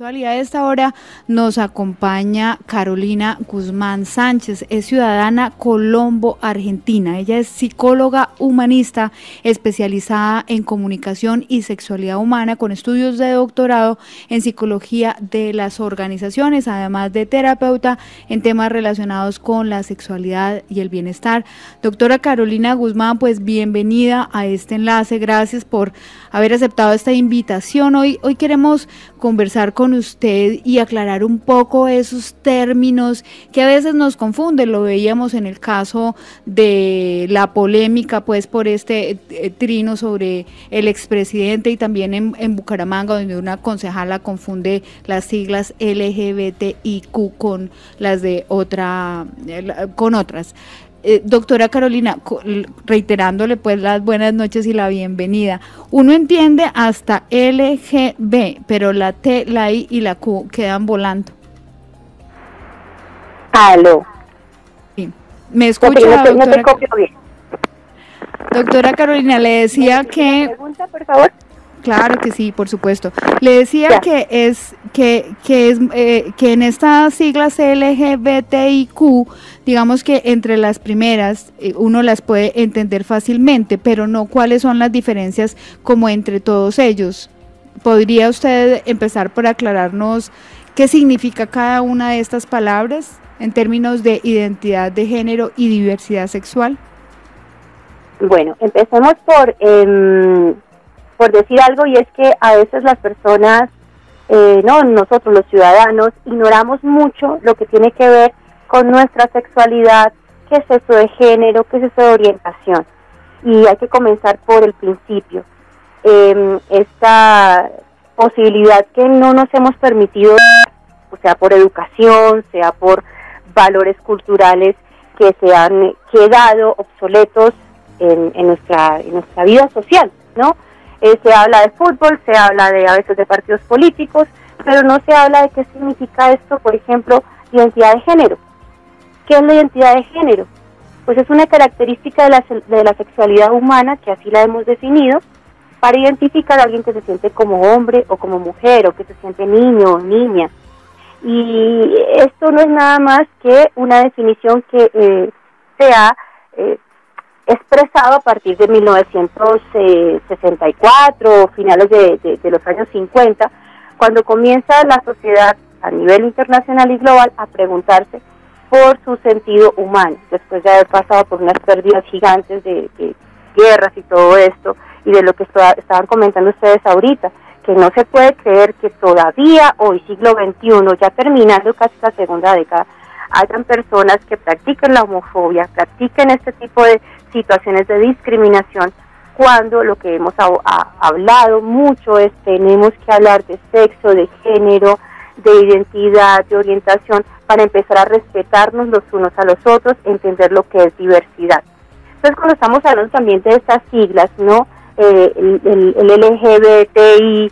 A esta hora nos acompaña Carolina Guzmán Sánchez, es ciudadana Colombo, Argentina. Ella es psicóloga humanista especializada en comunicación y sexualidad humana con estudios de doctorado en psicología de las organizaciones, además de terapeuta en temas relacionados con la sexualidad y el bienestar. Doctora Carolina Guzmán, pues bienvenida a este enlace, gracias por haber aceptado esta invitación. Hoy queremos conversar con usted y aclarar un poco esos términos que a veces nos confunden. Lo veíamos en el caso de la polémica pues por este trino sobre el expresidente, y también en Bucaramanga, donde una concejala confunde las siglas LGBTIQ con las de otras. Doctora Carolina, reiterándole pues las buenas noches y la bienvenida. Uno entiende hasta LGB, pero la T, la I y la Q quedan volando. Aló. Sí. ¿Me escucha, doctora? No te copio bien. Doctora Carolina, le decía que... ¿Pregunta, por favor? Claro que sí, por supuesto. Le decía ya. que en estas siglas LGBTIQ, digamos que entre las primeras uno las puede entender fácilmente, pero no cuáles son las diferencias como entre todos ellos. ¿Podría usted empezar por aclararnos qué significa cada una de estas palabras en términos de identidad de género y diversidad sexual? Bueno, empecemos por decir algo, y es que a veces las personas, nosotros los ciudadanos, ignoramos mucho lo que tiene que ver con nuestra sexualidad, qué es eso de género, qué es eso de orientación. Y hay que comenzar por el principio. Esta posibilidad que no nos hemos permitido, o sea por educación, sea por valores culturales que se han quedado obsoletos en nuestra vida social, ¿no? Se habla de fútbol, se habla a veces de partidos políticos, pero no se habla de qué significa esto, por ejemplo, identidad de género. ¿Qué es la identidad de género? Pues es una característica de la sexualidad humana, que así la hemos definido, para identificar a alguien que se siente como hombre o como mujer, o que se siente niño o niña. Y esto no es nada más que una definición que se ha expresado a partir de 1964, finales de los años 50, cuando comienza la sociedad a nivel internacional y global a preguntarse por su sentido humano, después de haber pasado por unas pérdidas gigantes de guerras y todo esto, y de lo que estaban comentando ustedes ahorita, que no se puede creer que todavía hoy, siglo XXI, ya terminando casi la segunda década, hayan personas que practiquen la homofobia, practiquen este tipo de situaciones de discriminación, cuando lo que hemos hablado mucho es tenemos que hablar de sexo, de género, de identidad, de orientación, para empezar a respetarnos los unos a los otros, entender lo que es diversidad. Entonces, cuando estamos hablando también de estas siglas, ¿no? El LGBTIQ,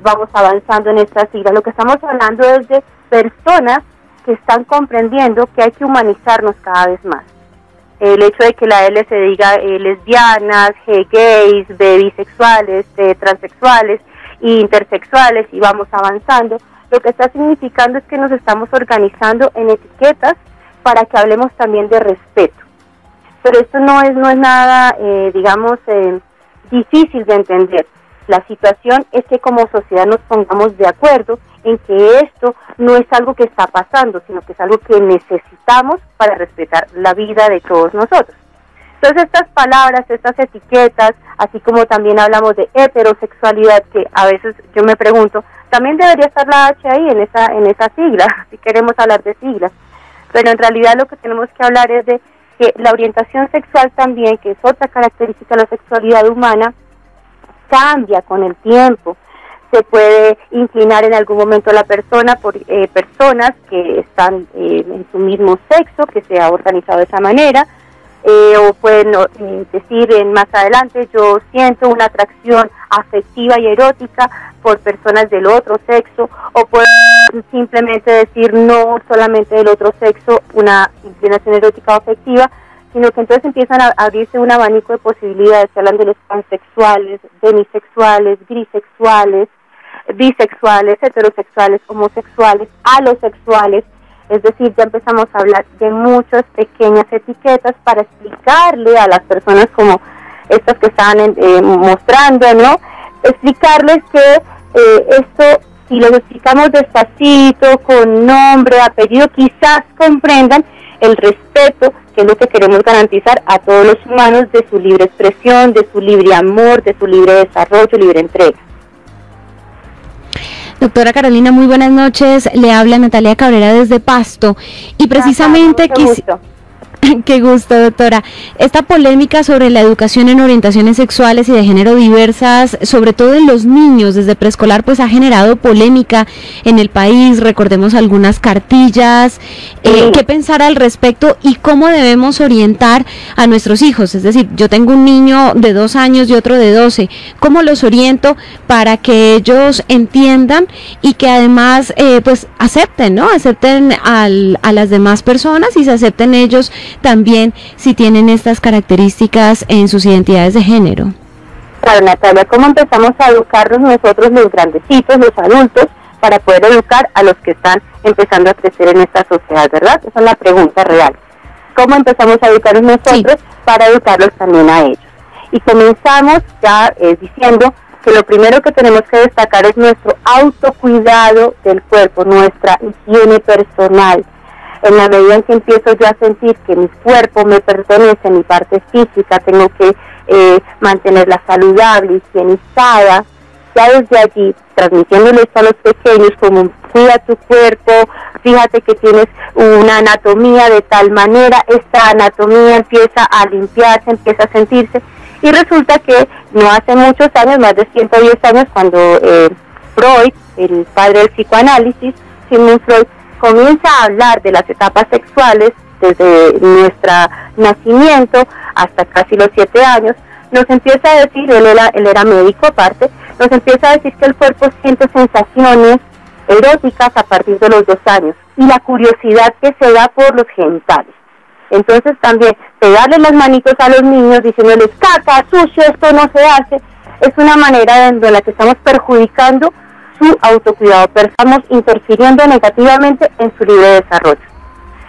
vamos avanzando en estas siglas. Lo que estamos hablando es de personas que están comprendiendo que hay que humanizarnos cada vez más. El hecho de que la L se diga lesbianas, gays, bisexuales, transexuales e intersexuales, y vamos avanzando, lo que está significando es que nos estamos organizando en etiquetas para que hablemos también de respeto. Pero esto no es nada, difícil de entender. La situación es que como sociedad nos pongamos de acuerdo en que esto no es algo que está pasando, sino que es algo que necesitamos para respetar la vida de todos nosotros. Entonces estas palabras, estas etiquetas, así como también hablamos de heterosexualidad, que a veces yo me pregunto, también debería estar la H ahí en esa sigla, si queremos hablar de siglas. Pero en realidad lo que tenemos que hablar es de que la orientación sexual también, que es otra característica de la sexualidad humana, cambia con el tiempo. Se puede inclinar en algún momento la persona por personas que están en su mismo sexo, que se ha organizado de esa manera, o pueden decir más adelante, yo siento una atracción afectiva y erótica por personas del otro sexo, o pueden simplemente decir no solamente del otro sexo, una inclinación erótica o afectiva, sino que entonces empiezan a abrirse un abanico de posibilidades. Se hablan de los pansexuales, demisexuales, grisexuales, bisexuales, heterosexuales, homosexuales, alosexuales. Es decir, ya empezamos a hablar de muchas pequeñas etiquetas para explicarle a las personas como estas que están mostrando, ¿no? Explicarles que esto, si lo explicamos despacito, con nombre, apellido, quizás comprendan el respeto, que es lo que queremos garantizar a todos los humanos, de su libre expresión, de su libre amor, de su libre desarrollo, libre entrega. Doctora Carolina, muy buenas noches. Le habla Natalia Cabrera desde Pasto. Y precisamente Qué gusto, doctora. Esta polémica sobre la educación en orientaciones sexuales y de género diversas, sobre todo en los niños desde preescolar, pues ha generado polémica en el país. Recordemos algunas cartillas. ¿Qué pensar al respecto y cómo debemos orientar a nuestros hijos? Es decir, yo tengo un niño de 2 años y otro de 12. ¿Cómo los oriento para que ellos entiendan y que además pues acepten, ¿no? Acepten a las demás personas y se acepten ellos también si tienen estas características en sus identidades de género? Claro, Natalia, ¿cómo empezamos a educarnos nosotros los grandecitos, los adultos, para poder educar a los que están empezando a crecer en esta sociedad, verdad? Esa es la pregunta real. ¿Cómo empezamos a educarnos nosotros para educarlos también a ellos? Y comenzamos ya diciendo que lo primero que tenemos que destacar es nuestro autocuidado del cuerpo, nuestra higiene personal. En la medida en que empiezo yo a sentir que mi cuerpo me pertenece, mi parte física, tengo que mantenerla saludable, higienizada, ya desde allí, transmitiéndole esto a los pequeños como cuida tu cuerpo, fíjate que tienes una anatomía de tal manera, esta anatomía empieza a limpiarse, empieza a sentirse, y resulta que no hace muchos años, más de 110 años, cuando Freud, el padre del psicoanálisis, Sigmund Freud, comienza a hablar de las etapas sexuales desde nuestro nacimiento hasta casi los 7 años, nos empieza a decir, él era médico aparte, nos empieza a decir que el cuerpo siente sensaciones eróticas a partir de los 2 años y la curiosidad que se da por los genitales. Entonces también pegarle las manitos a los niños diciéndoles caca, sucio, esto no se hace, es una manera en la que estamos perjudicando su autocuidado, pero estamos interfiriendo negativamente en su libre desarrollo.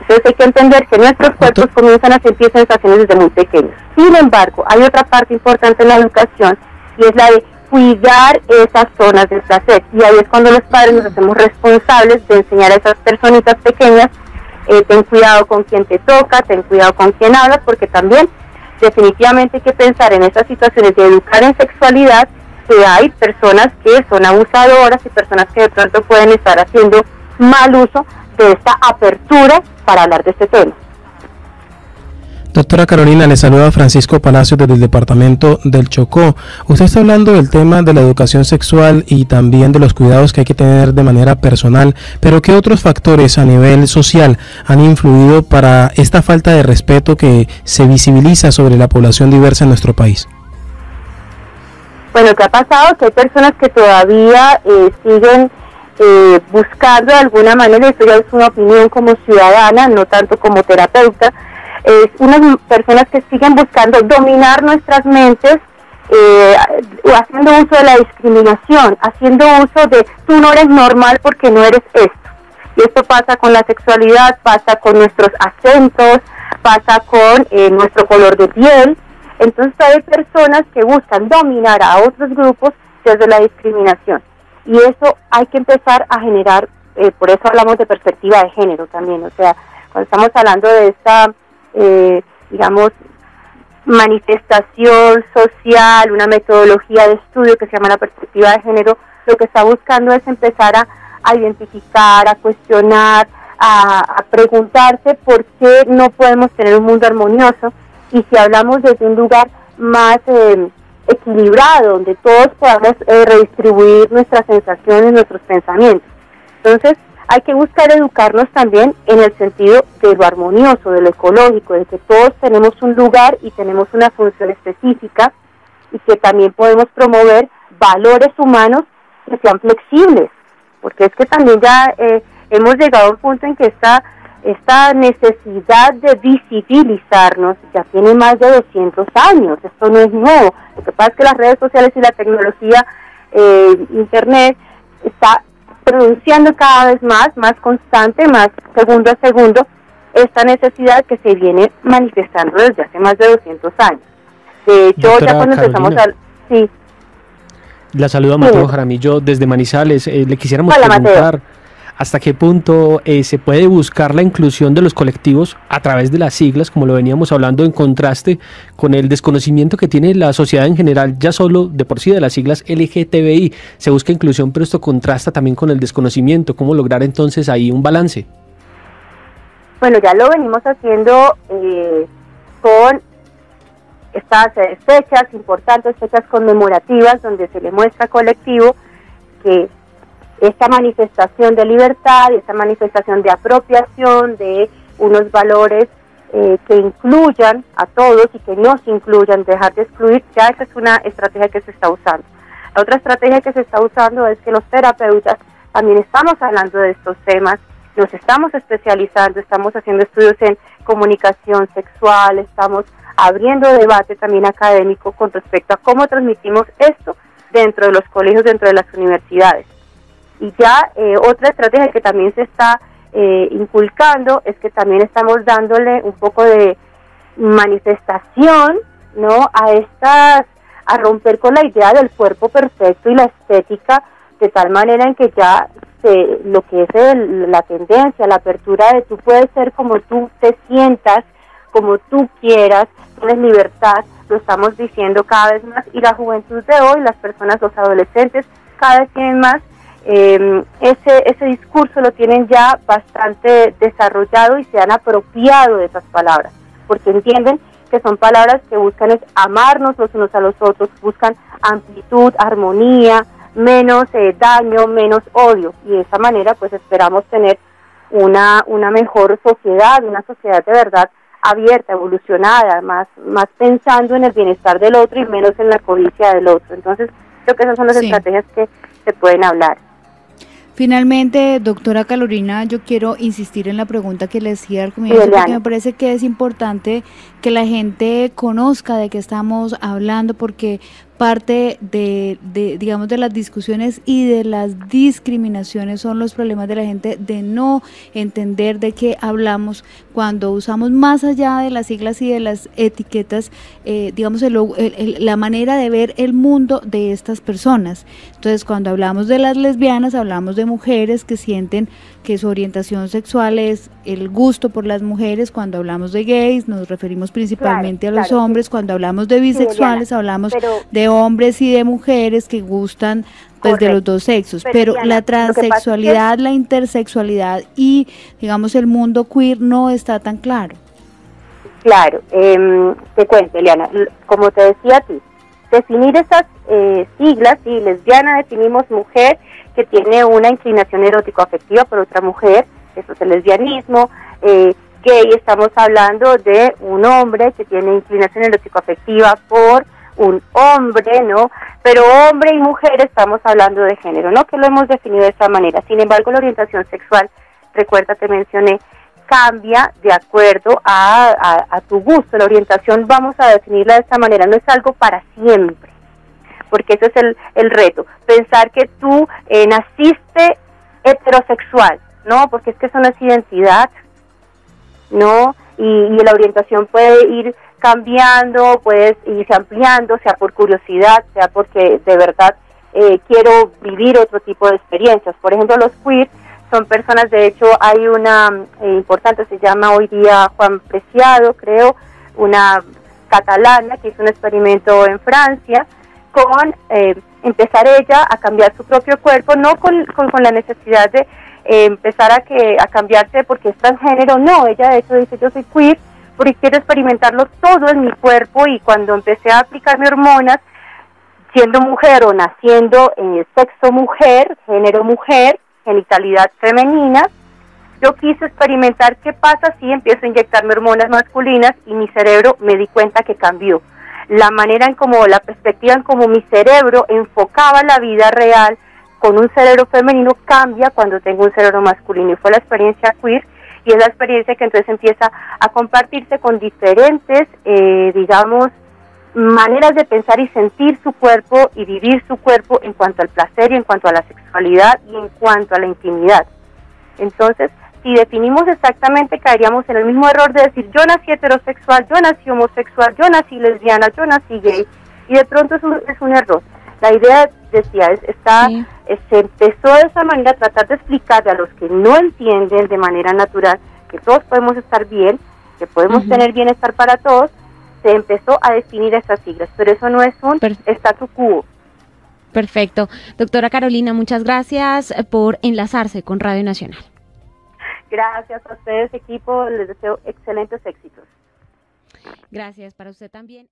Entonces hay que entender que nuestros cuerpos comienzan a sentir sensaciones desde muy pequeños. Sin embargo, hay otra parte importante en la educación y es la de cuidar esas zonas del placer. Y ahí es cuando los padres nos hacemos responsables de enseñar a esas personitas pequeñas, ten cuidado con quien te toca, ten cuidado con quien hablas, porque también definitivamente hay que pensar en esas situaciones de educar en sexualidad, que hay personas que son abusadoras y personas que de pronto pueden estar haciendo mal uso de esta apertura para hablar de este tema. Doctora Carolina, le saluda Francisco Palacios desde el departamento del Chocó. Usted está hablando del tema de la educación sexual y también de los cuidados que hay que tener de manera personal, pero ¿qué otros factores a nivel social han influido para esta falta de respeto que se visibiliza sobre la población diversa en nuestro país? Bueno, ¿qué ha pasado? Que hay personas que todavía siguen buscando de alguna manera, esto ya es una opinión como ciudadana, no tanto como terapeuta, unas personas que siguen buscando dominar nuestras mentes, haciendo uso de la discriminación, haciendo uso de tú no eres normal porque no eres esto. Y esto pasa con la sexualidad, pasa con nuestros acentos, pasa con nuestro color de piel. Entonces hay personas que buscan dominar a otros grupos desde la discriminación. Y eso hay que empezar a generar, por eso hablamos de perspectiva de género también. O sea, cuando estamos hablando de esta, digamos, manifestación social, una metodología de estudio que se llama la perspectiva de género, lo que está buscando es empezar a identificar, a cuestionar, a preguntarse por qué no podemos tener un mundo armonioso. Y si hablamos desde un lugar más equilibrado, donde todos podamos redistribuir nuestras sensaciones, nuestros pensamientos. Entonces, hay que buscar educarnos también en el sentido de lo armonioso, de lo ecológico, de que todos tenemos un lugar y tenemos una función específica y que también podemos promover valores humanos que sean flexibles, porque es que también ya hemos llegado a un punto en que esta necesidad de visibilizarnos ya tiene más de 200 años, esto no es nuevo. Lo que pasa es que las redes sociales y la tecnología, internet, está pronunciando cada vez más constante, más segundo a segundo, esta necesidad que se viene manifestando desde hace más de 200 años. De hecho, doctora ya cuando Carolina, empezamos a... Sí. La saludo a Mateo Jaramillo desde Manizales. Le quisiéramos Hola, preguntar Mateo. hasta qué punto se puede buscar la inclusión de los colectivos a través de las siglas, como lo veníamos hablando, en contraste con el desconocimiento que tiene la sociedad en general, ya solo de por sí de las siglas LGTBI. Se busca inclusión, pero esto contrasta también con el desconocimiento. ¿Cómo lograr entonces ahí un balance? Bueno, ya lo venimos haciendo con estas fechas importantes, fechas conmemorativas, donde se le muestra al colectivo que esta manifestación de libertad, esta manifestación de apropiación de unos valores que incluyan a todos y que no se incluyan, dejar de excluir, ya esa es una estrategia que se está usando. La otra estrategia que se está usando es que los terapeutas también estamos hablando de estos temas, nos estamos especializando, estamos haciendo estudios en comunicación sexual, estamos abriendo debate también académico con respecto a cómo transmitimos esto dentro de los colegios, dentro de las universidades. Y ya otra estrategia que también se está inculcando es que también estamos dándole un poco de manifestación, ¿no?, a romper con la idea del cuerpo perfecto y la estética, de tal manera en que ya lo que es la tendencia, la apertura de tú puedes ser como tú te sientas, como tú quieras, tienes libertad, lo estamos diciendo cada vez más, y la juventud de hoy, las personas, los adolescentes, cada vez tienen más, ese discurso lo tienen ya bastante desarrollado y se han apropiado de esas palabras, porque entienden que son palabras que buscan es amarnos los unos a los otros, buscan amplitud, armonía, menos daño, menos odio, y de esa manera pues esperamos tener una mejor sociedad, una sociedad de verdad abierta, evolucionada, más pensando en el bienestar del otro y menos en la codicia del otro. Entonces, creo que esas son las estrategias que se pueden hablar. Finalmente, doctora Carolina, yo quiero insistir en la pregunta que le hacía al comienzo, porque me parece que es importante que la gente conozca de qué estamos hablando, porque parte digamos, de las discusiones y de las discriminaciones son los problemas de la gente de no entender de qué hablamos cuando usamos más allá de las siglas y de las etiquetas, digamos, la manera de ver el mundo de estas personas. Entonces, cuando hablamos de las lesbianas, hablamos de mujeres que sienten que su orientación sexual es el gusto por las mujeres. Cuando hablamos de gays, nos referimos principalmente a los hombres. Cuando hablamos de bisexuales, hablamos de hombres y de mujeres que gustan pues de los dos sexos, pero la transexualidad, la intersexualidad y digamos el mundo queer no está tan claro. Claro, te cuento, Eliana, como te decía a ti, definir esas siglas, sí, lesbiana definimos mujer que tiene una inclinación erótico-afectiva por otra mujer, eso es el lesbianismo. Gay, estamos hablando de un hombre que tiene inclinación erótico-afectiva por un hombre, ¿no? Pero hombre y mujer estamos hablando de género, ¿no? Que lo hemos definido de esta manera. Sin embargo, la orientación sexual, recuerda, te mencioné, cambia de acuerdo a tu gusto. La orientación, vamos a definirla de esta manera, no es algo para siempre, porque ese es el reto. Pensar que tú naciste heterosexual, ¿no? Porque es que eso no es identidad, ¿no? Y la orientación puede ir cambiando, puede irse ampliando, sea por curiosidad, sea porque de verdad quiero vivir otro tipo de experiencias. Por ejemplo, los queer son personas, de hecho hay una importante, se llama hoy día Juan Preciado, creo, una catalana que hizo un experimento en Francia con empezar ella a cambiar su propio cuerpo, no con la necesidad de empezar a cambiarse porque es transgénero, no, ella de hecho dice yo soy queer porque quiero experimentarlo todo en mi cuerpo, y cuando empecé a aplicarme hormonas, siendo mujer o naciendo en sexo mujer, género mujer, genitalidad femenina, yo quise experimentar qué pasa si empiezo a inyectarme hormonas masculinas, y mi cerebro me di cuenta que cambió. La manera en como, la perspectiva en como mi cerebro enfocaba la vida real con un cerebro femenino cambia cuando tengo un cerebro masculino, y fue la experiencia queer, y es la experiencia que entonces empieza a compartirse con diferentes, digamos, maneras de pensar y sentir su cuerpo y vivir su cuerpo en cuanto al placer y en cuanto a la sexualidad y en cuanto a la intimidad. Entonces, si definimos exactamente, caeríamos en el mismo error de decir, yo nací heterosexual, yo nací homosexual, yo nací lesbiana, yo nací gay, y de pronto es un error. La idea, decía, se empezó de esa manera a tratar de explicarle a los que no entienden de manera natural que todos podemos estar bien, que podemos tener bienestar para todos. Se empezó a definir estas siglas, pero eso no es un statu quo. Perfecto. Doctora Carolina, muchas gracias por enlazarse con Radio Nacional. Gracias a ustedes, equipo, les deseo excelentes éxitos. Gracias para usted también.